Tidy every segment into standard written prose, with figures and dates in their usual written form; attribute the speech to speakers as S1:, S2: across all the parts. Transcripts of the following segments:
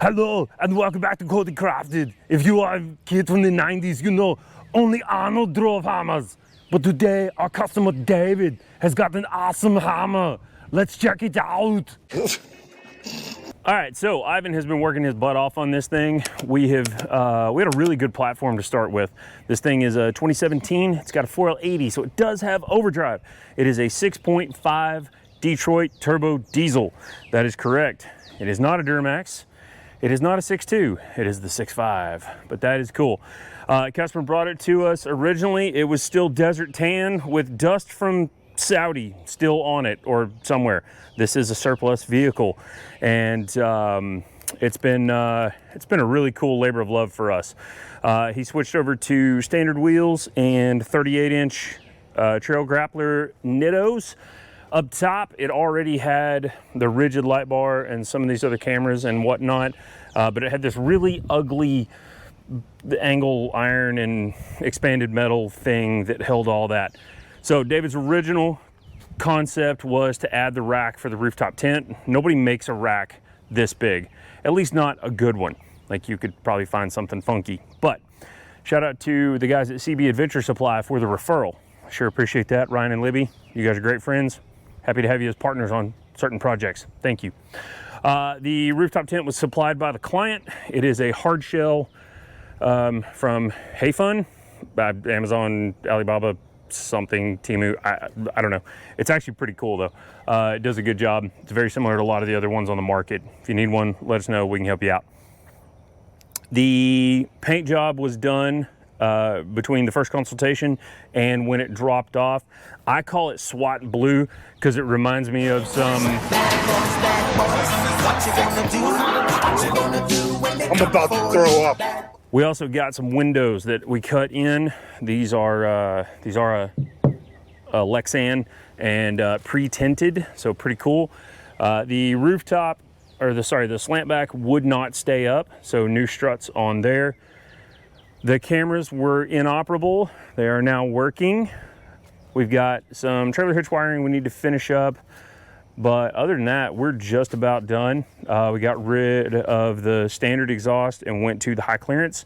S1: Hello and welcome back to CodyCrafted. If you are a kid from the 90s, you know only Arnold drove hammers. But today our customer David has got an awesome hammer. Let's check it out. All right, so Ivan has been working his butt off on this thing. We had a really good platform to start with. This thing is a 2017. It's got a 4L80, so it does have overdrive. It is a 6.5 Detroit turbo diesel. That is correct. It is not a Duramax. It is not a 6.2, it is the 6.5, but that is cool. Customer brought it to us originally. It was still desert tan with dust from Saudi still on it or somewhere. This is a surplus vehicle, and it's been a really cool labor of love for us. He switched over to standard wheels and 38-inch trail grappler Nittos. Up top, it already had the rigid light bar and some of these other cameras and whatnot, but it had this really ugly angle iron and expanded metal thing that held all that. So David's original concept was to add the rack for the rooftop tent. Nobody makes a rack this big, at least not a good one. Like, you could probably find something funky. But shout out to the guys at CB Adventure Supply for the referral. Sure appreciate that, Ryan and Libby. You guys are great friends. Happy to have you as partners on certain projects. Thank you. The rooftop tent was supplied by the client. It is a hard shell from Hayfun, Amazon, Alibaba, something, Temu, I don't know. It's actually pretty cool though. It does a good job. It's very similar to a lot of the other ones on the market. If you need one, let us know, we can help you out. The paint job was done between the first consultation and when it dropped off. I call it SWAT blue because it reminds me of some...
S2: I'm about to throw up.
S1: We also got some windows that we cut in. These are a Lexan and pre-tinted, so pretty cool. The rooftop, or the slant back would not stay up, so new struts on there. The cameras were inoperable. They are now working. We've got some trailer hitch wiring we need to finish up, but other than that, we're just about done. We got rid of the standard exhaust and went to the high clearance.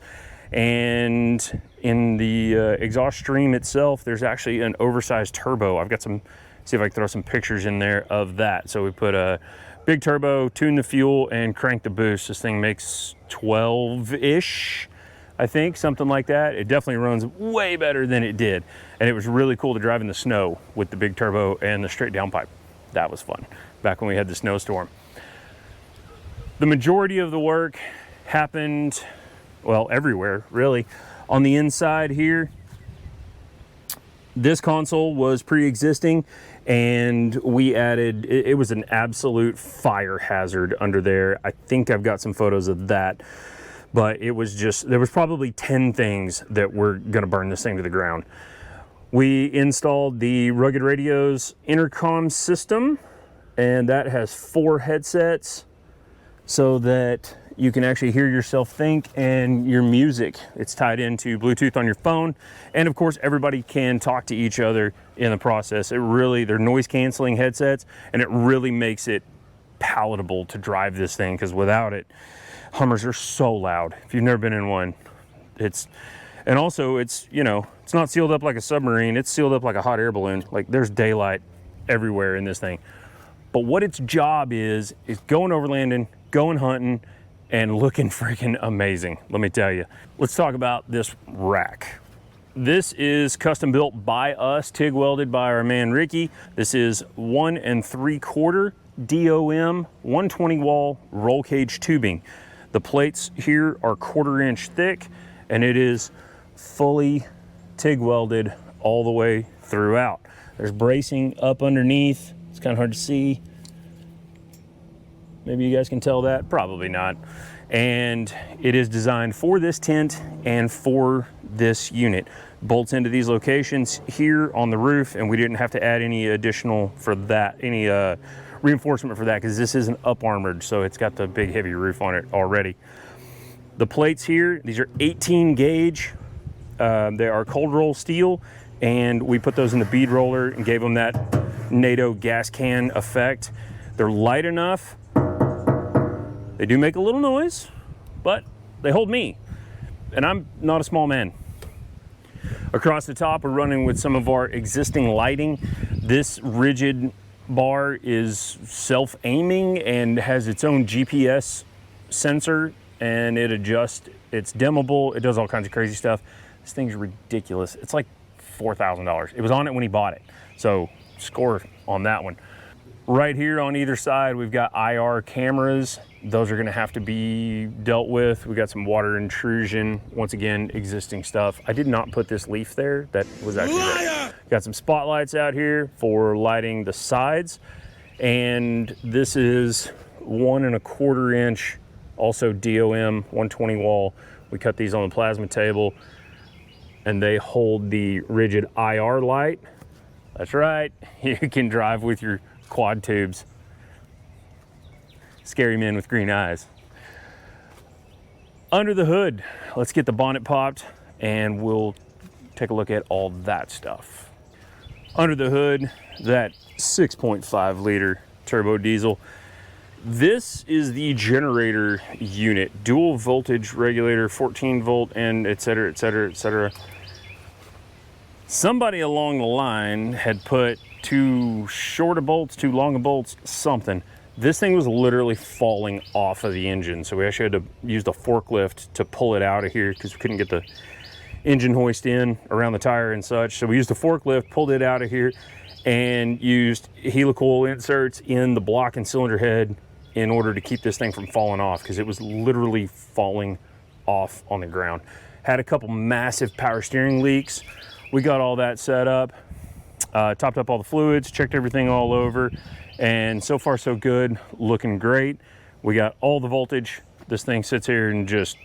S1: And in the exhaust stream itself, there's actually an oversized turbo. I've got some, see if I can throw some pictures in there of that. So we put a big turbo, tune the fuel, and crank the boost. This thing makes 12-ish. I think, something like that. It definitely runs way better than it did. And it was really cool to drive in the snow with the big turbo and the straight down pipe. That was fun, back when we had the snowstorm. The majority of the work happened, well, everywhere, really. On the inside here, this console was pre-existing, and we added, it was an absolute fire hazard under there. I think I've got some photos of that. But it was just, there was probably 10 things that were gonna burn this thing to the ground. We installed the Rugged Radio's intercom system, and that has 4 headsets so that you can actually hear yourself think and your music. It's tied into Bluetooth on your phone. And of course, everybody can talk to each other in the process. It really, they're noise canceling headsets, and it really makes it palatable to drive this thing, because without it, Hummers are so loud. If you've never been in one, and also it's, you know, it's not sealed up like a submarine, it's sealed up like a hot air balloon. Like, there's daylight everywhere in this thing. But what its job is going overlanding, going hunting, and looking freaking amazing, let me tell you. Let's talk about this rack. This is custom built by us, TIG welded by our man Ricky. This is 1 3/4 DOM 120 wall roll cage tubing. The plates here are 1/4 inch thick, and it is fully TIG welded all the way throughout. There's bracing up underneath. It's kind of hard to see. Maybe you guys can tell that, probably not. And it is designed for this tent and for this unit. Bolts into these locations here on the roof, and we didn't have to add any additional for that, any reinforcement for that, because this isn't up armored, so it's got the big heavy roof on it already. The plates here, these are 18 gauge. They are cold roll steel, and we put those in the bead roller and gave them that NATO gas can effect. They're light enough
S3: They do make a little noise, but they hold me, and I'm not a small man. Across the top, we're running with some of our existing lighting. This rigid bar is self-aiming and has its own GPS sensor, and it adjusts. It's dimmable. It does all kinds of crazy stuff. This thing's ridiculous. It's like $4,000. It was on it when he bought it, so score on that one. Right here on either side, we've got IR cameras. Those are gonna have to be dealt with. We got some water intrusion. Once again, existing stuff. I did not put this leaf there. That was actually there. Got some spotlights out here for lighting the sides. And this is 1¼ inch, also DOM 120 wall. We cut these on the plasma table, and they hold the rigid IR light. That's right, you can drive with your quad tubes. Scary men with green eyes. Under the hood, let's get the bonnet popped and we'll take a look at all that stuff. Under the hood, that 6.5 liter turbo diesel. This is the generator unit, dual voltage regulator, 14 volt, and et cetera, et cetera, et cetera. Somebody along the line had put too short of bolts, too long of bolts, something. This thing was literally falling off of the engine. So we actually had to use the forklift to pull it out of here because we couldn't get the engine hoist in around the tire and such. So we used the forklift, pulled it out of here, and used helicoil inserts in the block and cylinder head in order to keep this thing from falling off, because it was literally falling off on the ground. Had a couple massive power steering leaks. We got all that set up, topped up all the fluids, checked everything all over, and so far so good, looking great. We got all the voltage. This thing sits here and just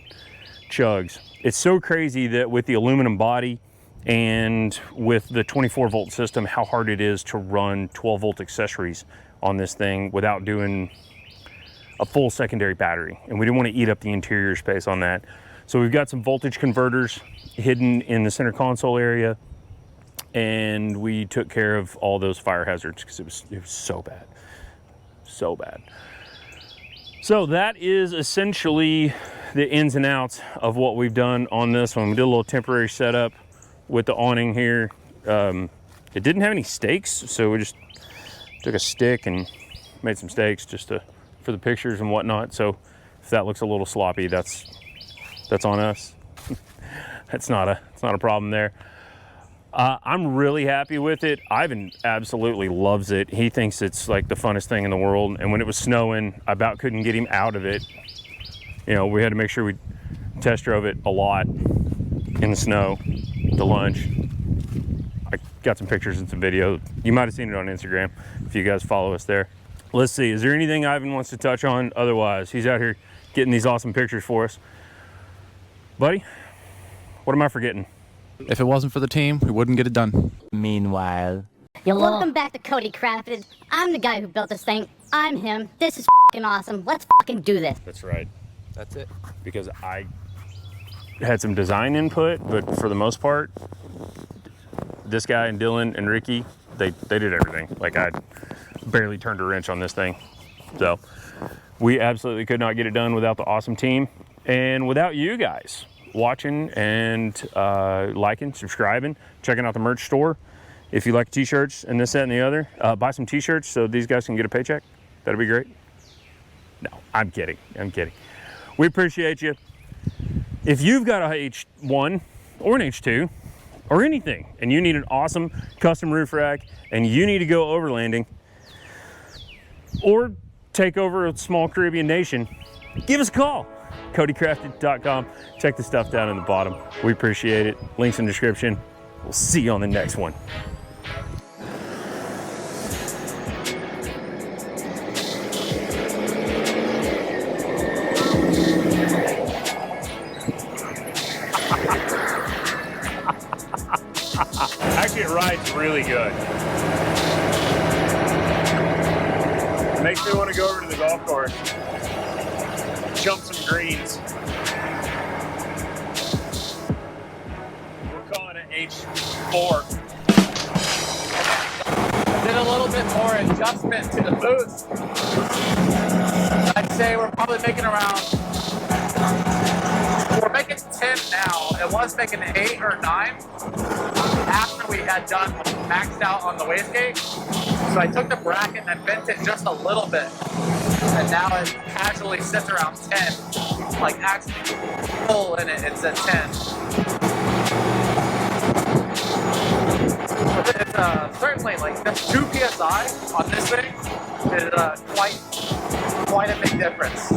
S3: chugs. It's so crazy that with the aluminum body and with the 24 volt system, how hard it is to run 12 volt accessories on this thing without doing a full secondary battery. And we didn't want to eat up the interior space on that. So we've got some voltage converters hidden in the center console area, and we took care of all those fire hazards because it was so bad, so bad. So that is essentially the ins and outs of what we've done on this one. We did a little temporary setup with the awning here. It didn't have any stakes, so we just took a stick and made some stakes just for the pictures and whatnot. So if that looks a little sloppy, that's on us. It's not a problem there. I'm really happy with it. Ivan absolutely loves it. He thinks it's like the funnest thing in the world. And when it was snowing, I about couldn't get him out of it. You know, we had to make sure we test drove it a lot in the snow to lunch. I got some pictures and some video. You might have seen it on Instagram if you guys follow us there. Let's see, is there anything Ivan wants to touch on? Otherwise, he's out here getting these awesome pictures for us. Buddy, what am I forgetting?
S4: If it wasn't for the team, we wouldn't get it done.
S5: Meanwhile.
S6: Welcome back to CodyCrafted. I'm the guy who built this thing. I'm him. This is f***ing awesome. Let's f***ing do this.
S3: That's right.
S4: That's it.
S3: Because I had some design input, but for the most part, this guy and Dylan and Ricky, they did everything. Like, I barely turned a wrench on this thing. So we absolutely could not get it done without the awesome team and without you guys watching and liking, subscribing, checking out the merch store. If you like t-shirts and this, that, and the other, buy some t-shirts so these guys can get a paycheck. That'd be great. No, I'm kidding. I'm kidding. We appreciate you. If you've got a H1 or an H2 or anything, and you need an awesome custom roof rack, and you need to go overlanding or take over a small Caribbean nation, give us a call. CodyCrafted.com. Check the stuff down in the bottom. We appreciate it. Links in the description. We'll see you on the next one. Actually, it rides really good. Makes me want to go over to the golf course, jump some greens. We'll call it an H4.
S7: Did a little bit more adjustment to the boost. I
S5: say we're probably making around, we're making 10 now. It was making 8 or 9 after we had done maxed out on the wastegate. So I took the bracket and bent it just a little bit. And now it casually sits around 10. Like actually full in it, it's at 10. It's certainly like just 2 PSI on this thing is quite a big difference.